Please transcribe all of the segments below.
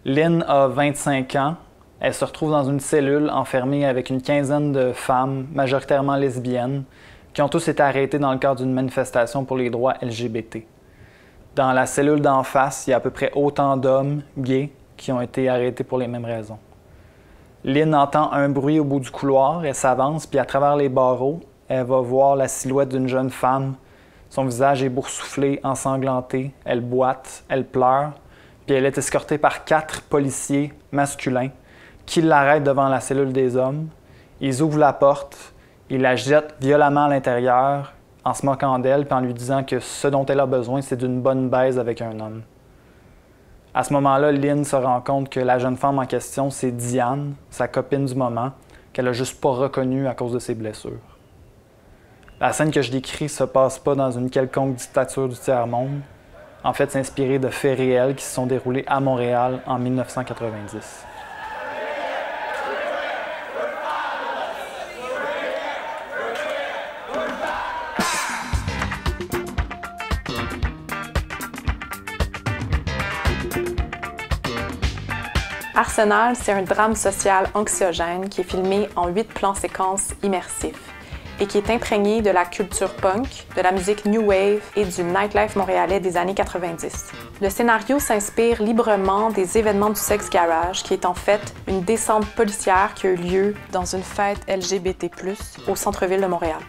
Lynn a 25 ans. Elle se retrouve dans une cellule enfermée avec une quinzaine de femmes, majoritairement lesbiennes, qui ont tous été arrêtées dans le cadre d'une manifestation pour les droits LGBT. Dans la cellule d'en face, il y a à peu près autant d'hommes gays qui ont été arrêtés pour les mêmes raisons. Lynn entend un bruit au bout du couloir, elle s'avance, puis à travers les barreaux, elle va voir la silhouette d'une jeune femme. Son visage est boursouflé, ensanglanté, elle boite, elle pleure, puis elle est escortée par 4 policiers masculins qui l'arrêtent devant la cellule des hommes. Ils ouvrent la porte, ils la jettent violemment à l'intérieur en se moquant d'elle puis en lui disant que ce dont elle a besoin, c'est d'une bonne baise avec un homme. À ce moment-là, Lynn se rend compte que la jeune femme en question, c'est Diane, sa copine du moment, qu'elle n'a juste pas reconnue à cause de ses blessures. La scène que je décris ne se passe pas dans une quelconque dictature du tiers-monde. En fait, c'est inspiré de faits réels qui se sont déroulés à Montréal en 1990. Arsenal, c'est un drame social anxiogène qui est filmé en 8 plans séquences immersifs et qui est imprégné de la culture punk, de la musique new wave et du nightlife montréalais des années 90. Le scénario s'inspire librement des événements du Sex Garage, qui est en fait une descente policière qui a eu lieu dans une fête LGBT+, au centre-ville de Montréal.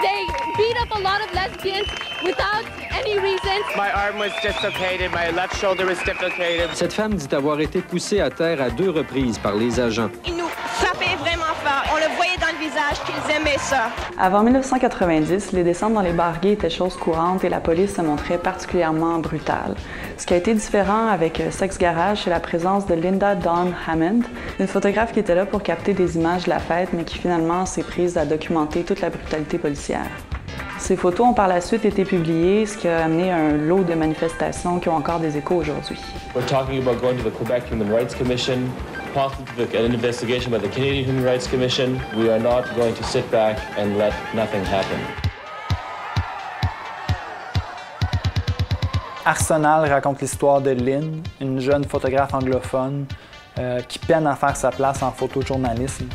They beat up a lot of lesbians without any reason. My arm was dislocated, my left shoulder was dislocated. Cette femme dit avoir été poussée à terre à 2 reprises par les agents. Ils nous frappaient vraiment fort. On le voyait dans le visage qu'ils aimaient ça. Avant 1990, les descentes dans les bars gays étaient chose courante et la police se montrait particulièrement brutale. Ce qui a été différent avec Sex Garage, c'est la présence de Linda Dawn Hammond, une photographe qui était là pour capter des images de la fête, mais qui finalement s'est prise à documenter toute la brutalité policière. Ces photos ont par la suite été publiées, ce qui a amené un lot de manifestations qui ont encore des échos aujourd'hui. We're talking about going to the Quebec Human Rights Commission, possibly an investigation by the Canadian Human Rights Commission. We are not going to sit back and let nothing happen. Arsenal raconte l'histoire de Lynn, une jeune photographe anglophone qui peine à faire sa place en photojournalisme.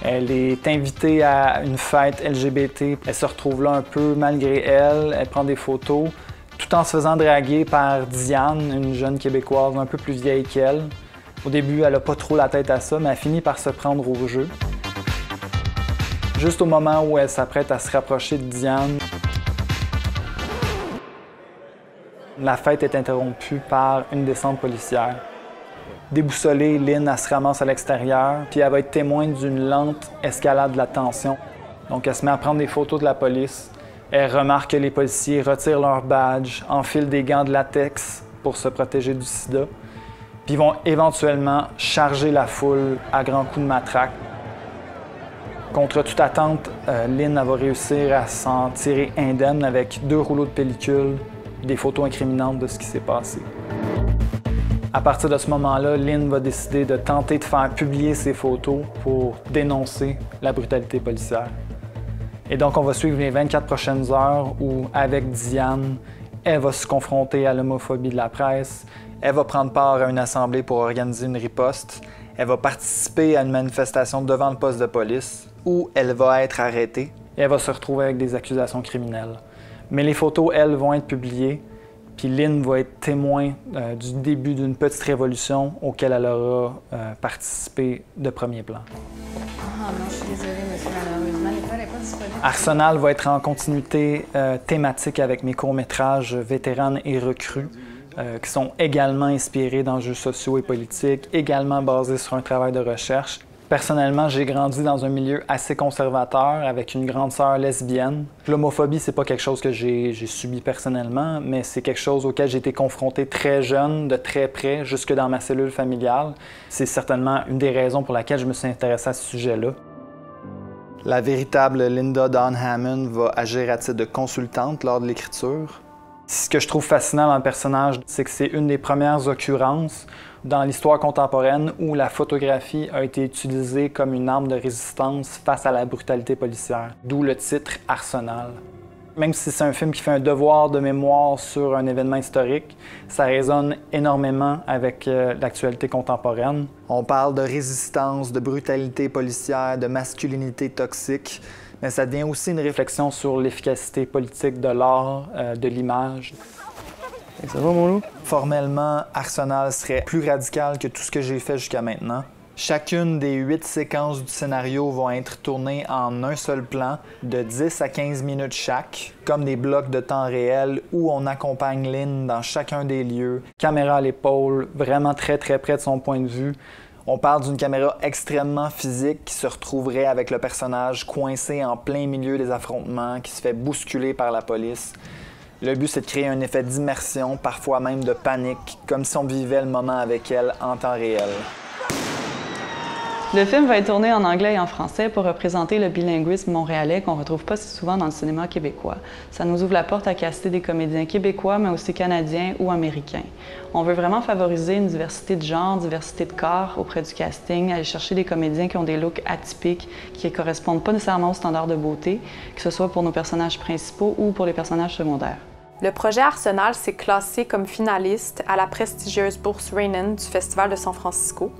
Elle est invitée à une fête LGBT. Elle se retrouve là un peu malgré elle. Elle prend des photos tout en se faisant draguer par Diane, une jeune Québécoise un peu plus vieille qu'elle. Au début, elle n'a pas trop la tête à ça, mais elle finit par se prendre au jeu. Juste au moment où elle s'apprête à se rapprocher de Diane, la fête est interrompue par une descente policière. Déboussolée, Lynn elle se ramasse à l'extérieur, puis elle va être témoin d'une lente escalade de la tension. Donc elle se met à prendre des photos de la police. Elle remarque que les policiers retirent leur badge, enfilent des gants de latex pour se protéger du sida, puis vont éventuellement charger la foule à grands coups de matraque. Contre toute attente, Lynn elle va réussir à s'en tirer indemne avec 2 rouleaux de pellicule, des photos incriminantes de ce qui s'est passé. À partir de ce moment-là, Lynn va décider de tenter de faire publier ses photos pour dénoncer la brutalité policière. Et donc, on va suivre les 24 prochaines heures où, avec Diane, elle va se confronter à l'homophobie de la presse, elle va prendre part à une assemblée pour organiser une riposte, elle va participer à une manifestation devant le poste de police où elle va être arrêtée et elle va se retrouver avec des accusations criminelles. Mais les photos, elles, vont être publiées. Puis Lynn va être témoin du début d'une petite révolution auquel elle aura participé de premier plan. Ah non, je suis désolée, monsieur, malheureusement, l'école n'est pas disponible. Arsenal va être en continuité thématique avec mes courts-métrages Vétéranes et Recrues, qui sont également inspirés d'enjeux sociaux et politiques, également basés sur un travail de recherche. Personnellement, j'ai grandi dans un milieu assez conservateur avec une grande sœur lesbienne. L'homophobie, c'est pas quelque chose que j'ai subi personnellement, mais c'est quelque chose auquel j'ai été confronté très jeune, de très près, jusque dans ma cellule familiale. C'est certainement une des raisons pour laquelle je me suis intéressé à ce sujet-là. La véritable Linda Dawn Hammond va agir à titre de consultante lors de l'écriture. Ce que je trouve fascinant dans le personnage, c'est que c'est une des premières occurrences dans l'histoire contemporaine où la photographie a été utilisée comme une arme de résistance face à la brutalité policière, d'où le titre Arsenal. Même si c'est un film qui fait un devoir de mémoire sur un événement historique, ça résonne énormément avec l'actualité contemporaine. On parle de résistance, de brutalité policière, de masculinité toxique, mais ça devient aussi une réflexion sur l'efficacité politique de l'art, de l'image. Ça va, mon loup? Formellement, Arsenal serait plus radical que tout ce que j'ai fait jusqu'à maintenant. Chacune des 8 séquences du scénario vont être tournées en un seul plan, de 10 à 15 minutes chaque, comme des blocs de temps réel où on accompagne Lynn dans chacun des lieux, caméra à l'épaule, vraiment très près de son point de vue. On parle d'une caméra extrêmement physique qui se retrouverait avec le personnage coincé en plein milieu des affrontements, qui se fait bousculer par la police. Le but, c'est de créer un effet d'immersion, parfois même de panique, comme si on vivait le moment avec elle en temps réel. Le film va être tourné en anglais et en français pour représenter le bilinguisme montréalais qu'on ne retrouve pas si souvent dans le cinéma québécois. Ça nous ouvre la porte à caster des comédiens québécois, mais aussi canadiens ou américains. On veut vraiment favoriser une diversité de genre, diversité de corps auprès du casting, aller chercher des comédiens qui ont des looks atypiques, qui ne correspondent pas nécessairement aux standards de beauté, que ce soit pour nos personnages principaux ou pour les personnages secondaires. Le projet Arsenal s'est classé comme finaliste à la prestigieuse bourse Renan du Festival de San Francisco.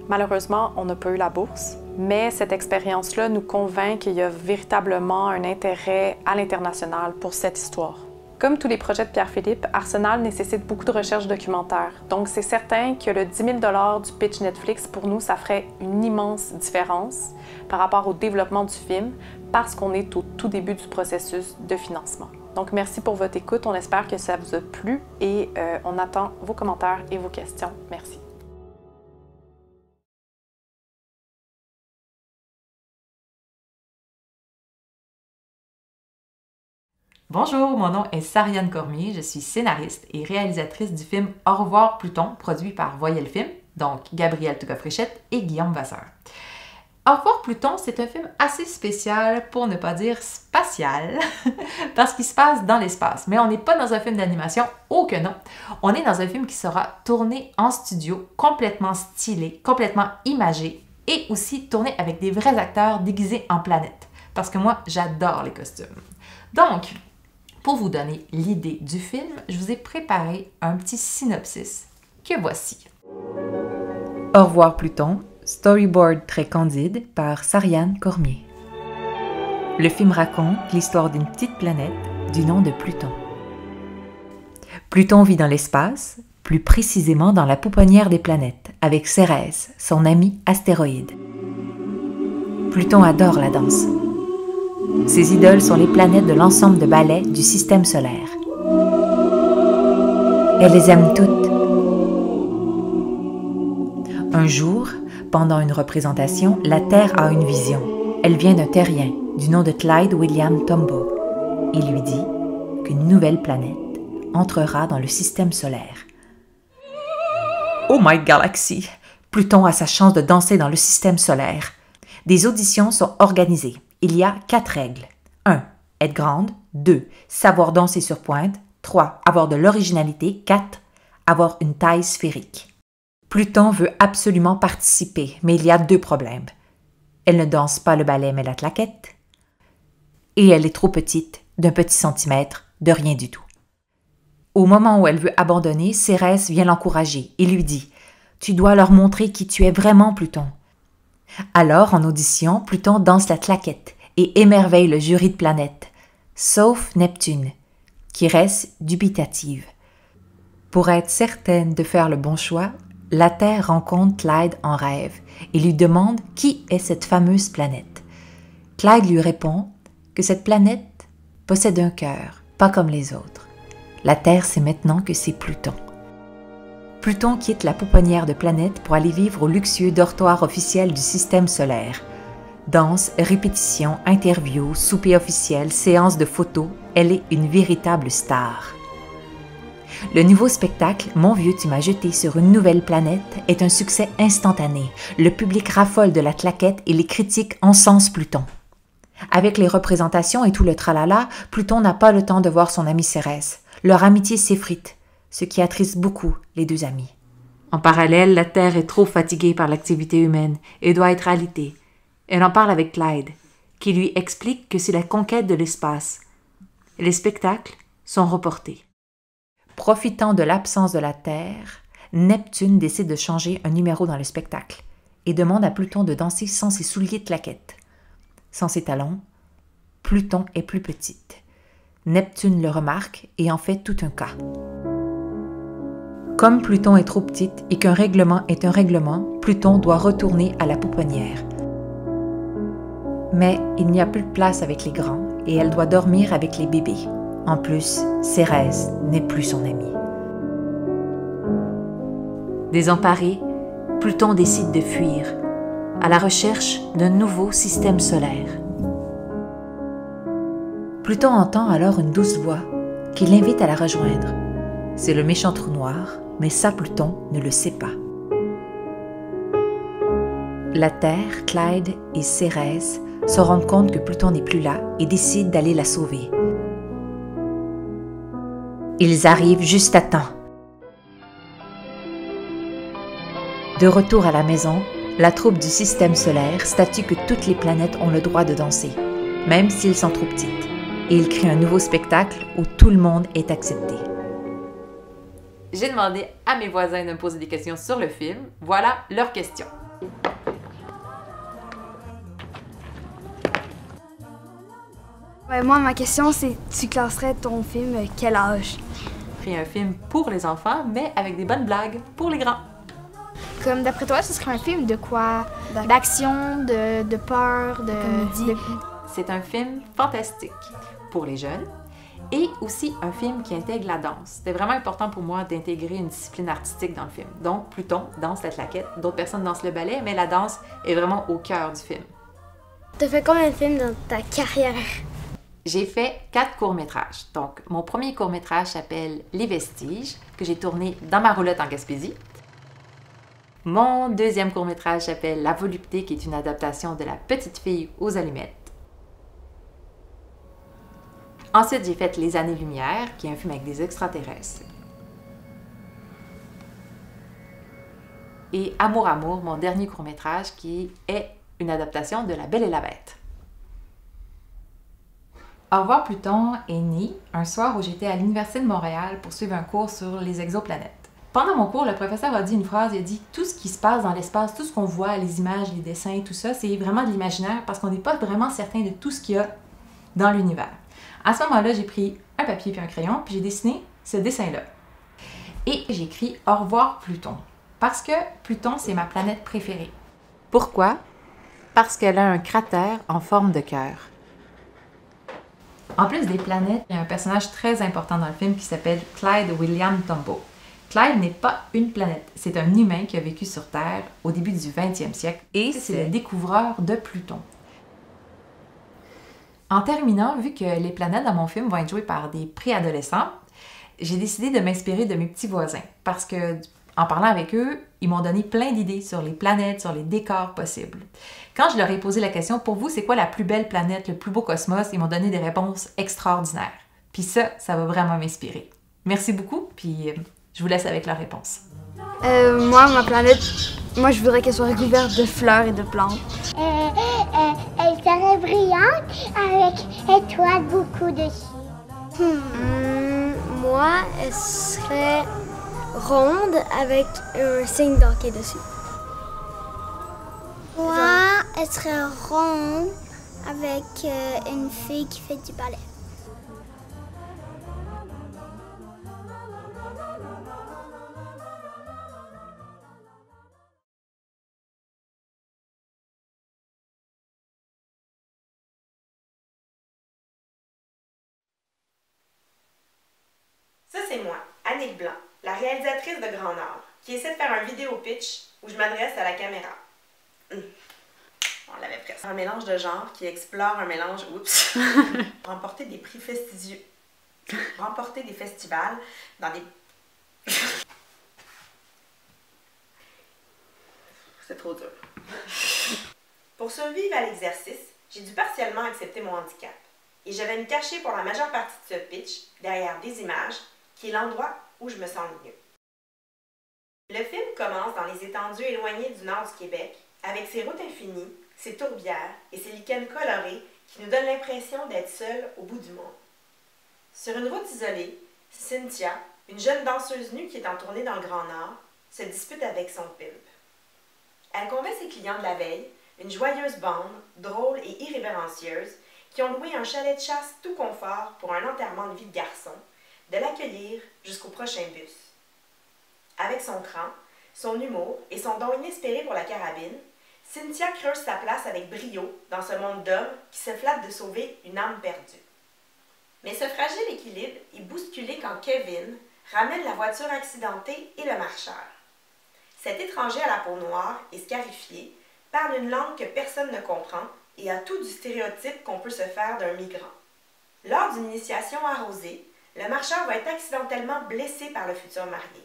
Malheureusement, on n'a pas eu la bourse, mais cette expérience-là nous convainc qu'il y a véritablement un intérêt à l'international pour cette histoire. Comme tous les projets de Pierre-Philippe, Arsenal nécessite beaucoup de recherche documentaire. Donc, c'est certain que le 10 000 $ du pitch Netflix, pour nous, ça ferait une immense différence par rapport au développement du film, parce qu'on est au tout début du processus de financement. Donc, merci pour votre écoute. On espère que ça vous a plu et on attend vos commentaires et vos questions. Merci. Bonjour, mon nom est Sariane Cormier, je suis scénariste et réalisatrice du film Au revoir Pluton, produit par Voyelle Film, donc Gabrielle Touka-Fréchette et Guillaume Vasseur. Au revoir Pluton, c'est un film assez spécial, pour ne pas dire spatial, parce qu'il se passe dans l'espace. Mais on n'est pas dans un film d'animation, oh que non! On est dans un film qui sera tourné en studio, complètement stylé, complètement imagé, et aussi tourné avec des vrais acteurs déguisés en planète, parce que moi, j'adore les costumes. Donc, pour vous donner l'idée du film, je vous ai préparé un petit synopsis que voici. Au revoir Pluton, storyboard très candide par Sariane Cormier. Le film raconte l'histoire d'une petite planète du nom de Pluton. Pluton vit dans l'espace, plus précisément dans la pouponnière des planètes, avec Cérès, son ami astéroïde. Pluton adore la danse. Ses idoles sont les planètes de l'ensemble de ballets du système solaire. Elle les aime toutes. Un jour, pendant une représentation, la Terre a une vision. Elle vient d'un terrien du nom de Clyde William Tombaugh. Il lui dit qu'une nouvelle planète entrera dans le système solaire. Oh my galaxy! Pluton a sa chance de danser dans le système solaire. Des auditions sont organisées. Il y a 4 règles. 1. Être grande. 2. Savoir danser sur pointe. 3. Avoir de l'originalité. 4. Avoir une taille sphérique. Pluton veut absolument participer, mais il y a 2 problèmes. Elle ne danse pas le ballet mais la claquette. Et elle est trop petite, d'un petit centimètre, de rien du tout. Au moment où elle veut abandonner, Cérès vient l'encourager et lui dit « Tu dois leur montrer qui tu es vraiment, Pluton. » Alors, en audition, Pluton danse la claquette et émerveille le jury de planètes, sauf Neptune, qui reste dubitative. Pour être certaine de faire le bon choix, la Terre rencontre Clyde en rêve et lui demande qui est cette fameuse planète. Clyde lui répond que cette planète possède un cœur, pas comme les autres. La Terre sait maintenant que c'est Pluton. Pluton quitte la pouponnière de planète pour aller vivre au luxueux dortoir officiel du système solaire. Danse, répétitions, interviews, souper officiel, séances de photos, elle est une véritable star. Le nouveau spectacle « Mon vieux, tu m'as jeté sur une nouvelle planète » est un succès instantané. Le public raffole de la claquette et les critiques encensent Pluton. Avec les représentations et tout le tralala, Pluton n'a pas le temps de voir son ami Cérès. Leur amitié s'effrite, ce qui attriste beaucoup les 2 amis. En parallèle, la Terre est trop fatiguée par l'activité humaine et doit être alitée. Elle en parle avec Clyde, qui lui explique que c'est la conquête de l'espace. Les spectacles sont reportés. Profitant de l'absence de la Terre, Neptune décide de changer un numéro dans le spectacle et demande à Pluton de danser sans ses souliers de claquettes. Sans ses talons, Pluton est plus petite. Neptune le remarque et en fait tout un cas. Comme Pluton est trop petite et qu'un règlement est un règlement, Pluton doit retourner à la pouponnière. Mais il n'y a plus de place avec les grands et elle doit dormir avec les bébés. En plus, Cérès n'est plus son amie. Désemparé, Pluton décide de fuir, à la recherche d'un nouveau système solaire. Pluton entend alors une douce voix qui l'invite à la rejoindre. C'est le méchant trou noir, mais ça Pluton ne le sait pas. La Terre, Clyde et Cérès se rendent compte que Pluton n'est plus là et décident d'aller la sauver. Ils arrivent juste à temps. De retour à la maison, la troupe du système solaire statue que toutes les planètes ont le droit de danser, même s'ils sont trop petites, et ils créent un nouveau spectacle où tout le monde est accepté. J'ai demandé à mes voisins de me poser des questions sur le film. Voilà leurs questions. Ouais, moi, ma question, c'est tu classerais ton film quel âge? J'ai pris un film pour les enfants, mais avec des bonnes blagues pour les grands. Comme d'après toi, ce serait un film de quoi? D'action, de peur, de comédie? C'est un film fantastique pour les jeunes et aussi un film qui intègre la danse. C'était vraiment important pour moi d'intégrer une discipline artistique dans le film. Donc, Pluton danse la claquette, d'autres personnes dansent le ballet, mais la danse est vraiment au cœur du film. T'as fait combien de films dans ta carrière? J'ai fait 4 courts-métrages. Donc, mon premier court-métrage s'appelle Les Vestiges, que j'ai tourné dans ma roulotte en Gaspésie. Mon deuxième court-métrage s'appelle La Volupté, qui est une adaptation de La Petite Fille aux Allumettes. Ensuite, j'ai fait Les Années-Lumière, qui est un film avec des extraterrestres. Et Amour, Amour, mon dernier court-métrage, qui est une adaptation de La Belle et la Bête. Au revoir Pluton est né un soir où j'étais à l'Université de Montréal pour suivre un cours sur les exoplanètes. Pendant mon cours, le professeur a dit une phrase, il a dit « Tout ce qui se passe dans l'espace, tout ce qu'on voit, les images, les dessins, tout ça, c'est vraiment de l'imaginaire parce qu'on n'est pas vraiment certain de tout ce qu'il y a dans l'univers. » À ce moment-là, j'ai pris un papier puis un crayon, puis j'ai dessiné ce dessin-là. Et j'ai écrit « Au revoir Pluton » parce que Pluton, c'est ma planète préférée. Pourquoi? Parce qu'elle a un cratère en forme de cœur. En plus des planètes, il y a un personnage très important dans le film qui s'appelle Clyde William Tombaugh. Clyde n'est pas une planète, c'est un humain qui a vécu sur Terre au début du 20e siècle et c'est le découvreur de Pluton. En terminant, vu que les planètes dans mon film vont être jouées par des préadolescents, j'ai décidé de m'inspirer de mes petits voisins parce que, en parlant avec eux, ils m'ont donné plein d'idées sur les planètes, sur les décors possibles. Quand je leur ai posé la question, pour vous, c'est quoi la plus belle planète, le plus beau cosmos, ils m'ont donné des réponses extraordinaires. Puis ça va vraiment m'inspirer. Merci beaucoup, puis je vous laisse avec leurs réponses. Moi, ma planète, je voudrais qu'elle soit recouverte de fleurs et de plantes. Elle serait brillante avec étoiles beaucoup dessus. Moi, elle serait ronde avec un signe d'hockey dessus. Moi, elle serait ronde avec une fille qui fait du ballet. Ça, c'est moi, Annick Blanc, la réalisatrice de Grand Nord, qui essaie de faire un vidéo pitch où je m'adresse à la caméra. On l'avait presque. Un mélange de genres qui explore un mélange... Oups! Remporter des prix prestigieux. Remporter des festivals dans des... C'est trop dur. Pour survivre à l'exercice, j'ai dû partiellement accepter mon handicap. Et je vais me cacher pour la majeure partie de ce pitch, derrière des images, qui est l'endroit où je me sens le mieux. Le film commence dans les étendues éloignées du nord du Québec, avec ses routes infinies, ses tourbières et ses lichens colorés qui nous donnent l'impression d'être seuls au bout du monde. Sur une route isolée, Cynthia, une jeune danseuse nue qui est en tournée dans le Grand Nord, se dispute avec son pimp. Elle convainc ses clients de la veille, une joyeuse bande, drôle et irrévérencieuse, qui ont loué un chalet de chasse tout confort pour un enterrement de vie de garçon, de l'accueillir jusqu'au prochain bus. Avec son cran, son humour et son don inespéré pour la carabine, Cynthia creuse sa place avec brio dans ce monde d'hommes qui se flatte de sauver une âme perdue. Mais ce fragile équilibre est bousculé quand Kevin ramène la voiture accidentée et le marcheur. Cet étranger à la peau noire et scarifié parle une langue que personne ne comprend et a tout du stéréotype qu'on peut se faire d'un migrant. Lors d'une initiation arrosée, le marcheur va être accidentellement blessé par le futur marié.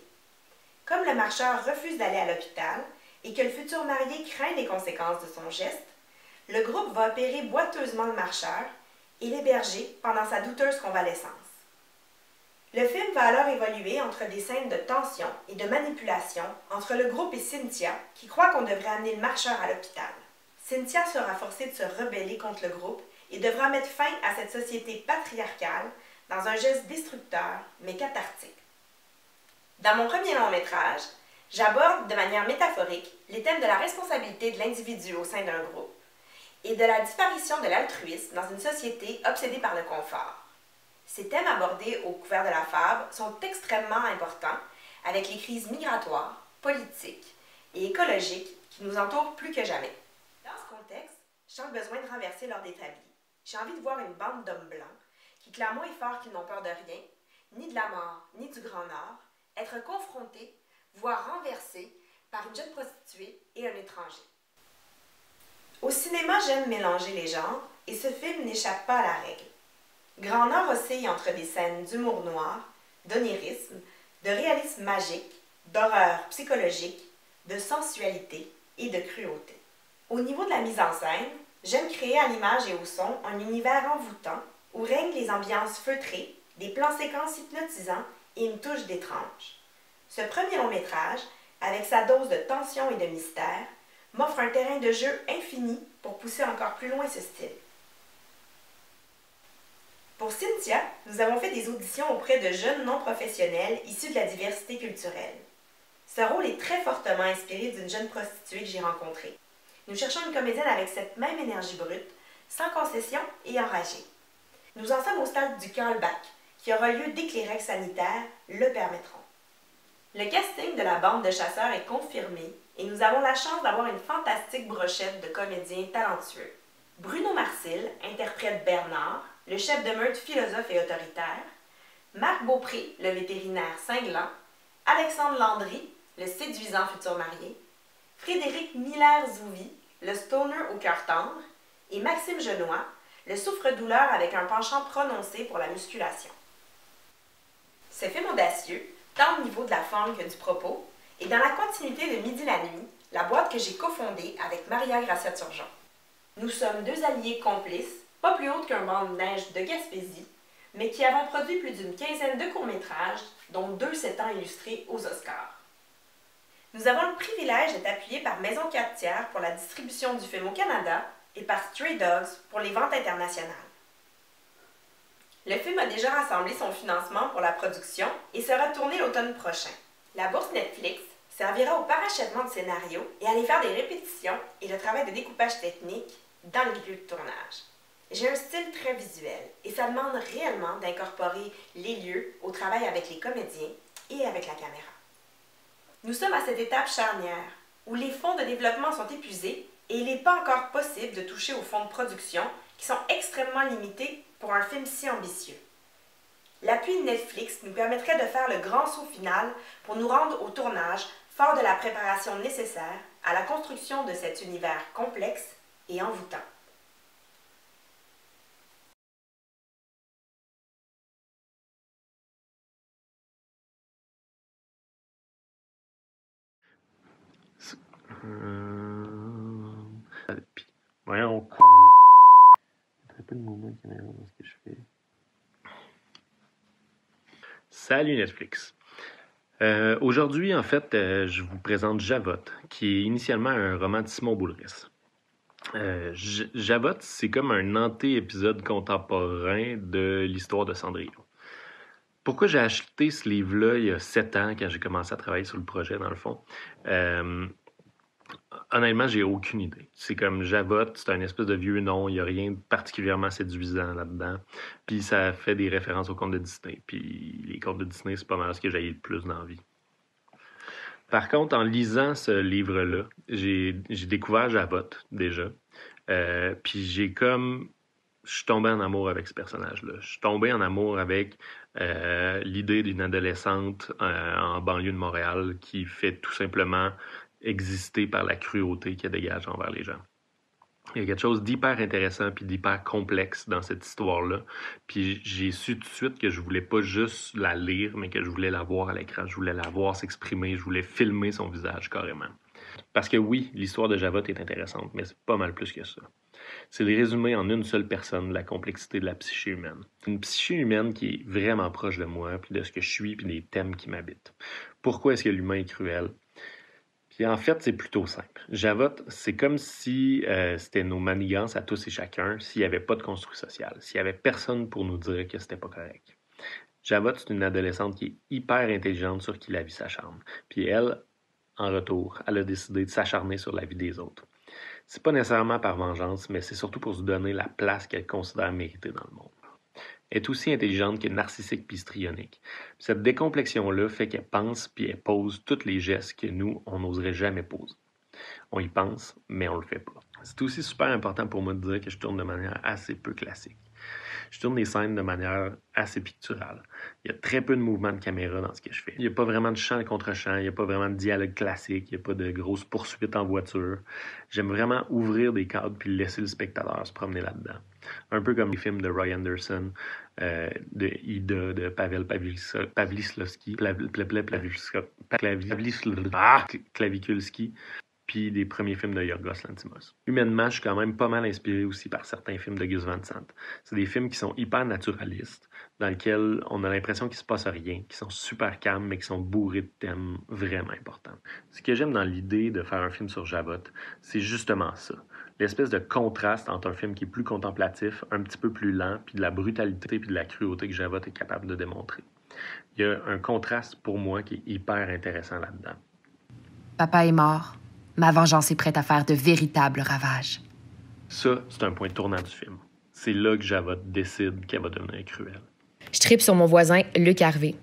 Comme le marcheur refuse d'aller à l'hôpital et que le futur marié craint les conséquences de son geste, le groupe va opérer boiteusement le marcheur et l'héberger pendant sa douteuse convalescence. Le film va alors évoluer entre des scènes de tension et de manipulation entre le groupe et Cynthia, qui croit qu'on devrait amener le marcheur à l'hôpital. Cynthia sera forcée de se rebeller contre le groupe et devra mettre fin à cette société patriarcale dans un geste destructeur mais cathartique. Dans mon premier long-métrage, j'aborde de manière métaphorique les thèmes de la responsabilité de l'individu au sein d'un groupe et de la disparition de l'altruisme dans une société obsédée par le confort. Ces thèmes abordés au couvert de la fable sont extrêmement importants avec les crises migratoires, politiques et écologiques qui nous entourent plus que jamais. Dans ce contexte, je sens le besoin de renverser l'ordre établi. J'ai envie de voir une bande d'hommes blancs qui clament haut et fort qu'ils n'ont peur de rien, ni de la mort, ni du Grand Nord, être confrontés, voire renversés par une jeune prostituée et un étranger. Au cinéma, j'aime mélanger les genres et ce film n'échappe pas à la règle. Grand Nord oscille entre des scènes d'humour noir, d'onirisme, de réalisme magique, d'horreur psychologique, de sensualité et de cruauté. Au niveau de la mise en scène, j'aime créer à l'image et au son un univers envoûtant où règnent les ambiances feutrées, des plans séquences hypnotisants et une touche d'étrange. Ce premier long-métrage, avec sa dose de tension et de mystère, m'offre un terrain de jeu infini pour pousser encore plus loin ce style. Pour Cynthia, nous avons fait des auditions auprès de jeunes non-professionnels issus de la diversité culturelle. Ce rôle est très fortement inspiré d'une jeune prostituée que j'ai rencontrée. Nous cherchons une comédienne avec cette même énergie brute, sans concession et enragée. Nous en sommes au stade du callback, qui aura lieu dès que les règles sanitaires le permettront. Le casting de la bande de chasseurs est confirmé et nous avons la chance d'avoir une fantastique brochette de comédiens talentueux. Bruno Marcil interprète Bernard, le chef de meute philosophe et autoritaire, Marc Beaupré, le vétérinaire cinglant, Alexandre Landry, le séduisant futur marié, Frédéric Miller-Zouvi, le stoner au cœur tendre, et Maxime Genois, le souffre-douleur avec un penchant prononcé pour la musculation. Ce film audacieux, tant au niveau de la forme que du propos, est dans la continuité de Midi la nuit, la boîte que j'ai cofondée avec Maria Gracia-Turgeon. Nous sommes deux alliés complices, pas plus hautes qu'un banc de neige de Gaspésie, mais qui avons produit plus d'une quinzaine de courts-métrages, dont 2 s'étant illustrés aux Oscars. Nous avons le privilège d'être appuyés par Maison 4/3 pour la distribution du film au Canada et par Stray Dogs pour les ventes internationales. Le film a déjà rassemblé son financement pour la production et sera tourné l'automne prochain. La bourse Netflix servira au parachèvement de scénario et à aller faire des répétitions et le travail de découpage technique dans le milieu de tournage. J'ai un style très visuel et ça demande réellement d'incorporer les lieux au travail avec les comédiens et avec la caméra. Nous sommes à cette étape charnière où les fonds de développement sont épuisés et il n'est pas encore possible de toucher aux fonds de production qui sont extrêmement limités pour un film si ambitieux. L'appui de Netflix nous permettrait de faire le grand saut final pour nous rendre au tournage fort de la préparation nécessaire à la construction de cet univers complexe et envoûtant. Voyons, très peu de mouvement de caméra dans ce que je fais. Salut Netflix. Aujourd'hui, en fait, je vous présente Javotte, qui est initialement un roman de Simon Boulris. Javotte, c'est comme un anté-épisode contemporain de l'histoire de Cendrillon. Pourquoi j'ai acheté ce livre-là il y a 7 ans, quand j'ai commencé à travailler sur le projet, dans le fond? Honnêtement, j'ai aucune idée. C'est comme Javotte, c'est un espèce de vieux nom, il n'y a rien de particulièrement séduisant là-dedans. Puis ça fait des références aux contes de Disney. Puis les contes de Disney, c'est pas mal ce que j'ai le plus dans la vie. Par contre, en lisant ce livre-là, j'ai découvert Javotte, déjà. Puis je suis tombé en amour avec ce personnage-là. Je suis tombé en amour avec l'idée d'une adolescente en banlieue de Montréal qui fait tout simplement exister par la cruauté qu'elle dégage envers les gens. Il y a quelque chose d'hyper intéressant puis d'hyper complexe dans cette histoire-là. Puis j'ai su tout de suite que je voulais pas juste la lire, mais que je voulais la voir à l'écran. Je voulais la voir s'exprimer. Je voulais filmer son visage carrément. Parce que oui, l'histoire de Javotte est intéressante, mais c'est pas mal plus que ça. C'est le résumé en une seule personne la complexité de la psyché humaine. Une psyché humaine qui est vraiment proche de moi, puis de ce que je suis, puis des thèmes qui m'habitent. Pourquoi est-ce que l'humain est cruel? Puis en fait, c'est plutôt simple. Javotte, c'est comme si c'était nos manigances à tous et chacun s'il n'y avait pas de construit social, s'il n'y avait personne pour nous dire que c'était pas correct. Javotte, c'est une adolescente qui est hyper intelligente sur qui la vie s'acharne. Puis elle, en retour, elle a décidé de s'acharner sur la vie des autres. C'est pas nécessairement par vengeance, mais c'est surtout pour se donner la place qu'elle considère méritée dans le monde. Elle est aussi intelligente que narcissique puis histrionique. Cette décomplexion-là fait qu'elle pense puis elle pose tous les gestes que nous, on n'oserait jamais poser. On y pense, mais on le fait pas. C'est aussi super important pour moi de dire que je tourne de manière assez peu classique. Je tourne des scènes de manière assez picturale. Il y a très peu de mouvements de caméra dans ce que je fais. Il n'y a pas vraiment de chant contre chant, il n'y a pas vraiment de dialogue classique, il n'y a pas de grosses poursuites en voiture. J'aime vraiment ouvrir des cadres puis laisser le spectateur se promener là-dedans. Un peu comme les films de Roy Anderson, de Ida, de Pavel Pawlikowski, Klavikulski, puis des premiers films de Yorgos Lanthimos. Humainement, je suis quand même pas mal inspiré aussi par certains films de Gus Van Sant. C'est des films qui sont hyper naturalistes, dans lesquels on a l'impression qu'il se passe rien, qui sont super calmes, mais qui sont bourrés de thèmes vraiment importants. Ce que j'aime dans l'idée de faire un film sur Javotte, c'est justement ça. L'espèce de contraste entre un film qui est plus contemplatif, un petit peu plus lent, puis de la brutalité puis de la cruauté que Javotte est capable de démontrer. Il y a un contraste pour moi qui est hyper intéressant là-dedans. Papa est mort. Ma vengeance est prête à faire de véritables ravages. Ça, c'est un point tournant du film. C'est là que Javotte décide qu'elle va devenir cruelle. Je trippe sur mon voisin, Luc Harvey.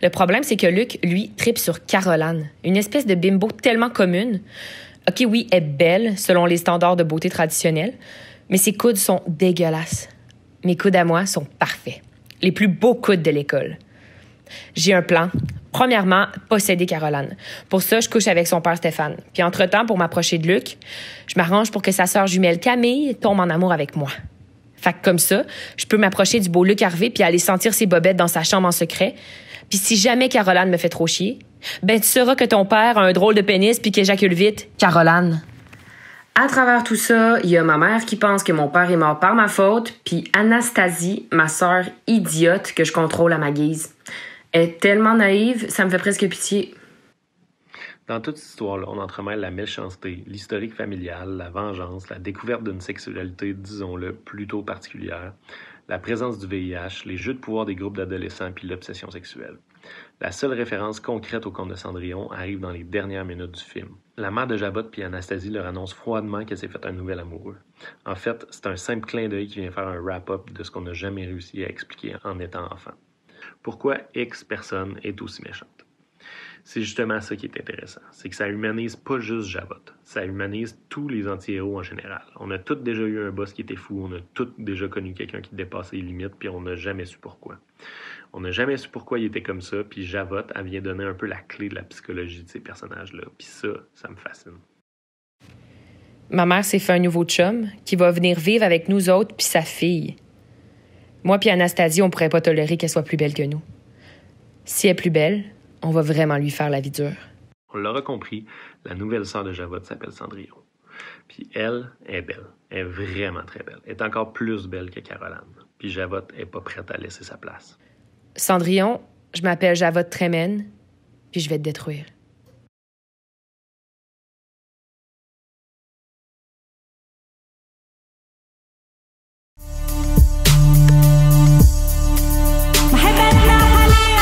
Le problème, c'est que Luc, lui, trippe sur Caroline, une espèce de bimbo tellement commune. OK, oui, elle est belle, selon les standards de beauté traditionnels, mais ses coudes sont dégueulasses. Mes coudes à moi sont parfaits. Les plus beaux coudes de l'école. J'ai un plan. Premièrement, posséder Caroline. Pour ça, je couche avec son père Stéphane. Puis entre-temps, pour m'approcher de Luc, je m'arrange pour que sa sœur jumelle Camille tombe en amour avec moi. Fait que comme ça, je peux m'approcher du beau Luc Harvey puis aller sentir ses bobettes dans sa chambre en secret. Puis si jamais Caroline me fait trop chier, ben tu sauras que ton père a un drôle de pénis puis qu'il éjacule vite. Caroline. À travers tout ça, il y a ma mère qui pense que mon père est mort par ma faute, puis Anastasie, ma sœur idiote que je contrôle à ma guise. Elle est tellement naïve, ça me fait presque pitié. Dans toute cette histoire-là, on entremêle la méchanceté, l'historique familial, la vengeance, la découverte d'une sexualité, disons-le, plutôt particulière, la présence du VIH, les jeux de pouvoir des groupes d'adolescents puis l'obsession sexuelle. La seule référence concrète au conte de Cendrillon arrive dans les dernières minutes du film. La mère de Javotte puis Anastasie leur annonce froidement qu'elle s'est fait un nouvel amoureux. En fait, c'est un simple clin d'œil qui vient faire un wrap-up de ce qu'on n'a jamais réussi à expliquer en étant enfant. Pourquoi X personne est aussi méchante? C'est justement ça qui est intéressant. C'est que ça humanise pas juste Javotte. Ça humanise tous les anti-héros en général. On a tous déjà eu un boss qui était fou. On a tous déjà connu quelqu'un qui dépassait les limites, puis on n'a jamais su pourquoi. On n'a jamais su pourquoi il était comme ça, puis Javotte, elle vient donner un peu la clé de la psychologie de ces personnages-là. Puis ça me fascine. Ma mère s'est fait un nouveau chum qui va venir vivre avec nous autres puis sa fille. Moi puis Anastasie, on pourrait pas tolérer qu'elle soit plus belle que nous. Si elle est plus belle, on va vraiment lui faire la vie dure. On l'aura compris, la nouvelle sœur de Javotte s'appelle Cendrillon. Puis elle est belle. Elle est vraiment très belle. Elle est encore plus belle que Caroline. Puis Javotte est pas prête à laisser sa place. Cendrillon, je m'appelle Javotte Trémène, puis je vais te détruire. محبتنا حليب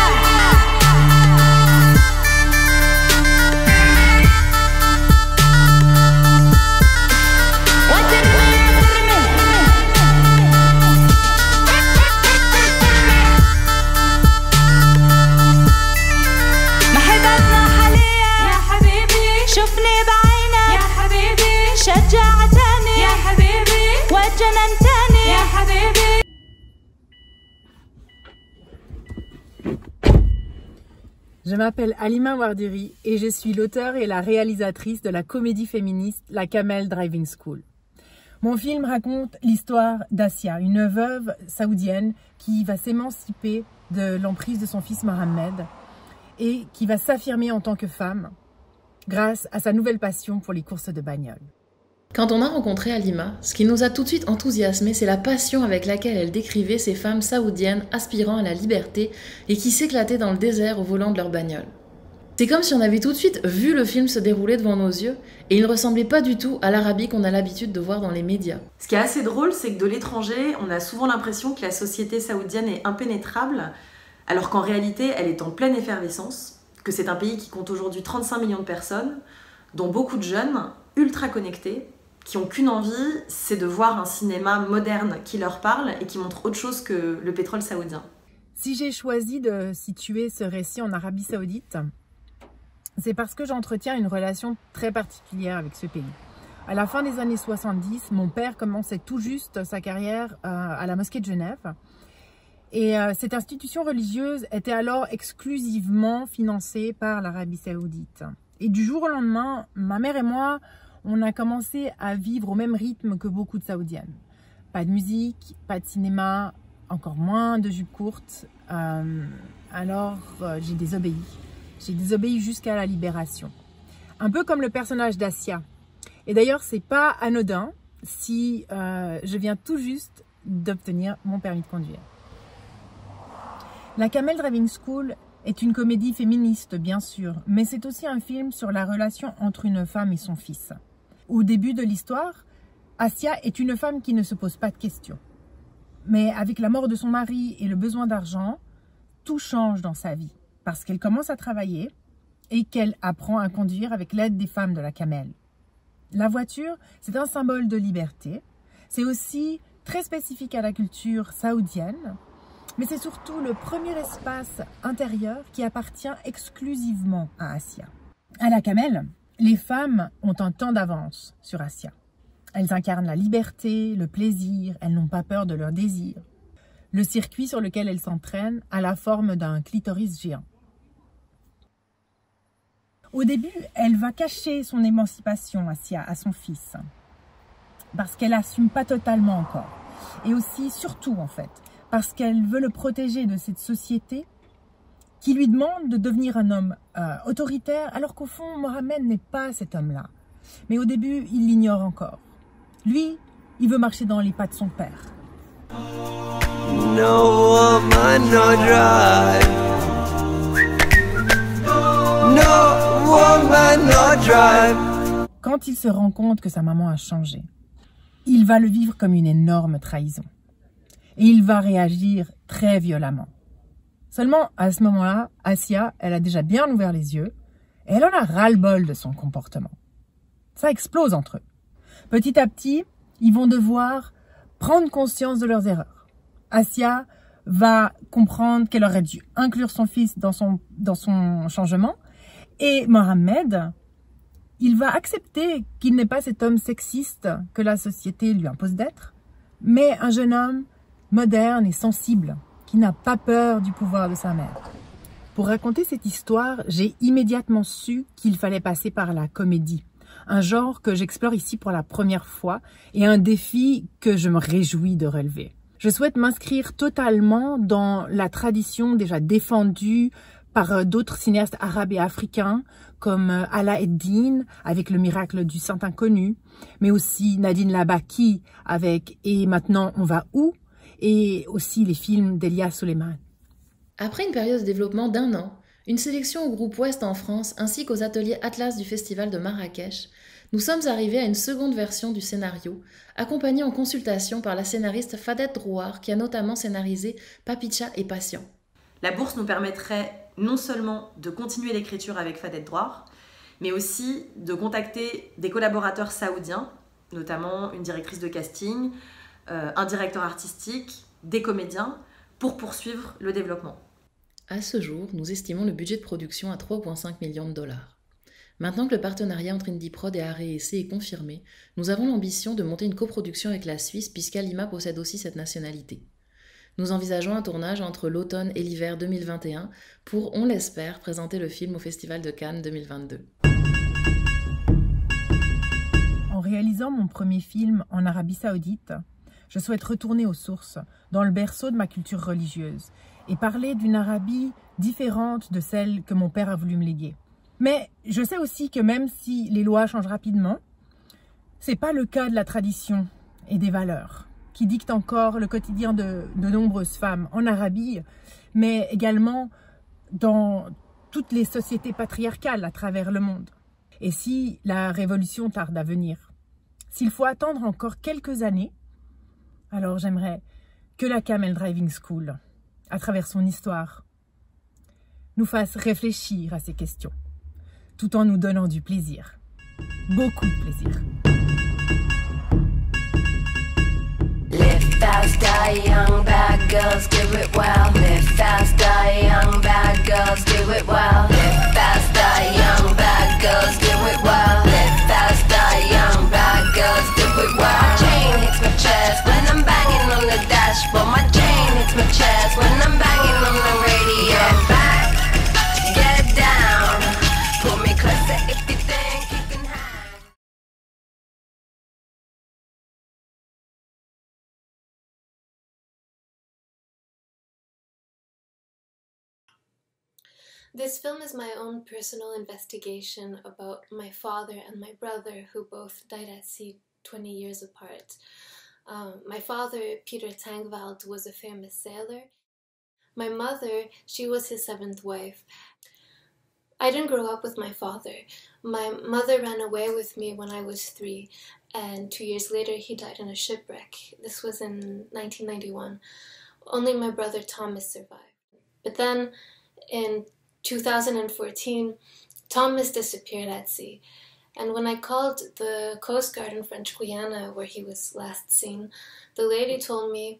Je m'appelle Halima Ouardiri et je suis l'auteure et la réalisatrice de la comédie féministe La Camel Driving School. Mon film raconte l'histoire d'Asia, une veuve saoudienne qui va s'émanciper de l'emprise de son fils Mohamed et qui va s'affirmer en tant que femme grâce à sa nouvelle passion pour les courses de bagnole. Quand on a rencontré Halima, ce qui nous a tout de suite enthousiasmé, c'est la passion avec laquelle elle décrivait ces femmes saoudiennes aspirant à la liberté et qui s'éclataient dans le désert au volant de leur bagnole. C'est comme si on avait tout de suite vu le film se dérouler devant nos yeux et il ne ressemblait pas du tout à l'Arabie qu'on a l'habitude de voir dans les médias. Ce qui est assez drôle, c'est que de l'étranger, on a souvent l'impression que la société saoudienne est impénétrable, alors qu'en réalité, elle est en pleine effervescence, que c'est un pays qui compte aujourd'hui 35 millions de personnes, dont beaucoup de jeunes, ultra connectés, qui n'ont qu'une envie, c'est de voir un cinéma moderne qui leur parle et qui montre autre chose que le pétrole saoudien. Si j'ai choisi de situer ce récit en Arabie Saoudite, c'est parce que j'entretiens une relation très particulière avec ce pays. À la fin des années 70, mon père commençait tout juste sa carrière à la mosquée de Genève. Et cette institution religieuse était alors exclusivement financée par l'Arabie Saoudite. Et du jour au lendemain, ma mère et moi, on a commencé à vivre au même rythme que beaucoup de Saoudiennes. Pas de musique, pas de cinéma, encore moins de jupes courtes. Alors j'ai désobéi. J'ai désobéi jusqu'à la libération. Un peu comme le personnage d'Asia. Et d'ailleurs, c'est pas anodin si je viens tout juste d'obtenir mon permis de conduire. La Camel Driving School est une comédie féministe, bien sûr, mais c'est aussi un film sur la relation entre une femme et son fils. Au début de l'histoire, Asia est une femme qui ne se pose pas de questions. Mais avec la mort de son mari et le besoin d'argent, tout change dans sa vie, parce qu'elle commence à travailler et qu'elle apprend à conduire avec l'aide des femmes de la Camel. La voiture, c'est un symbole de liberté. C'est aussi très spécifique à la culture saoudienne, mais c'est surtout le premier espace intérieur qui appartient exclusivement à Asia. À la Camel, les femmes ont un temps d'avance sur Asia. Elles incarnent la liberté, le plaisir, elles n'ont pas peur de leurs désirs. Le circuit sur lequel elles s'entraînent a la forme d'un clitoris géant. Au début, elle va cacher son émancipation, Asia, à son fils, parce qu'elle n'assume pas totalement encore. Et aussi, surtout en fait, parce qu'elle veut le protéger de cette société qui lui demande de devenir un homme autoritaire, alors qu'au fond, Mohamed n'est pas cet homme-là. Mais au début, il l'ignore encore. Lui, il veut marcher dans les pas de son père. No woman, no drive. No woman, no drive. Quand il se rend compte que sa maman a changé, il va le vivre comme une énorme trahison. Et il va réagir très violemment. Seulement, à ce moment-là, Asia, elle a déjà bien ouvert les yeux et elle en a ras-le-bol de son comportement. Ça explose entre eux. Petit à petit, ils vont devoir prendre conscience de leurs erreurs. Asia va comprendre qu'elle aurait dû inclure son fils dans son changement et Mohamed, il va accepter qu'il n'est pas cet homme sexiste que la société lui impose d'être, mais un jeune homme moderne et sensible, qui n'a pas peur du pouvoir de sa mère. Pour raconter cette histoire, j'ai immédiatement su qu'il fallait passer par la comédie, un genre que j'explore ici pour la première fois et un défi que je me réjouis de relever. Je souhaite m'inscrire totalement dans la tradition déjà défendue par d'autres cinéastes arabes et africains comme Alaa ed-Din avec Le miracle du Saint Inconnu, mais aussi Nadine Labaki avec Et maintenant on va où ? Et aussi les films d'Elia Soleiman. Après une période de développement d'1 an, une sélection au groupe Ouest en France ainsi qu'aux ateliers Atlas du Festival de Marrakech, nous sommes arrivés à une seconde version du scénario, accompagnée en consultation par la scénariste Fadette Drouard qui a notamment scénarisé Papicha et Patient. La bourse nous permettrait non seulement de continuer l'écriture avec Fadette Drouard, mais aussi de contacter des collaborateurs saoudiens, notamment une directrice de casting, un directeur artistique, des comédiens, pour poursuivre le développement. À ce jour, nous estimons le budget de production à 3,5 millions de dollars. Maintenant que le partenariat entre Indie-Prod et AREC est confirmé, nous avons l'ambition de monter une coproduction avec la Suisse puisqu'Halima possède aussi cette nationalité. Nous envisageons un tournage entre l'automne et l'hiver 2021 pour, on l'espère, présenter le film au Festival de Cannes 2022. En réalisant mon premier film en Arabie Saoudite, je souhaite retourner aux sources, dans le berceau de ma culture religieuse, et parler d'une Arabie différente de celle que mon père a voulu me léguer. Mais je sais aussi que même si les lois changent rapidement, c'est pas le cas de la tradition et des valeurs qui dictent encore le quotidien de nombreuses femmes en Arabie, mais également dans toutes les sociétés patriarcales à travers le monde. Et si la révolution tarde à venir, s'il faut attendre encore quelques années, alors j'aimerais que la Camel Driving School, à travers son histoire, nous fasse réfléchir à ces questions, tout en nous donnant du plaisir, beaucoup de plaisir. Live faster, young bad girls, do it well. Live faster, young bad girls, do it well. Live faster, young bad girls, do it well. Live faster, young bad girls, do it well. My chain hits my chest when I'm banging on the dashboard. My chain hits my chest when I'm banging on the radio. Get back, get down, pull me closer if you think you can hang. This film is my own personal investigation about my father and my brother, who both died at sea 20 years apart. My father, Peter Tangvald, was a famous sailor. My mother, she was his 7th wife. I didn't grow up with my father. My mother ran away with me when I was 3, and 2 years later he died in a shipwreck. This was in 1991. Only my brother Thomas survived. But then, in 2014, Thomas disappeared at sea, and when I called the Coast Guard in French Guiana, where he was last seen, the lady told me,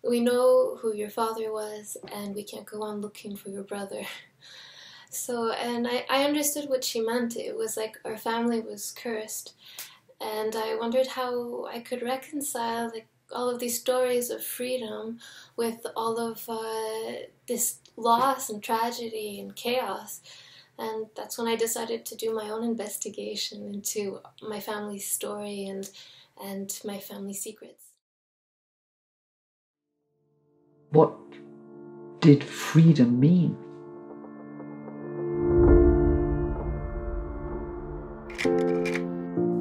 "We know who your father was, and we can't go on looking for your brother." So, and I understood what she meant. It was like our family was cursed, and I wondered how I could reconcile all of these stories of freedom with all of this loss and tragedy and chaos. And that's when I decided to do my own investigation into my family's story and my family secrets. What did freedom mean?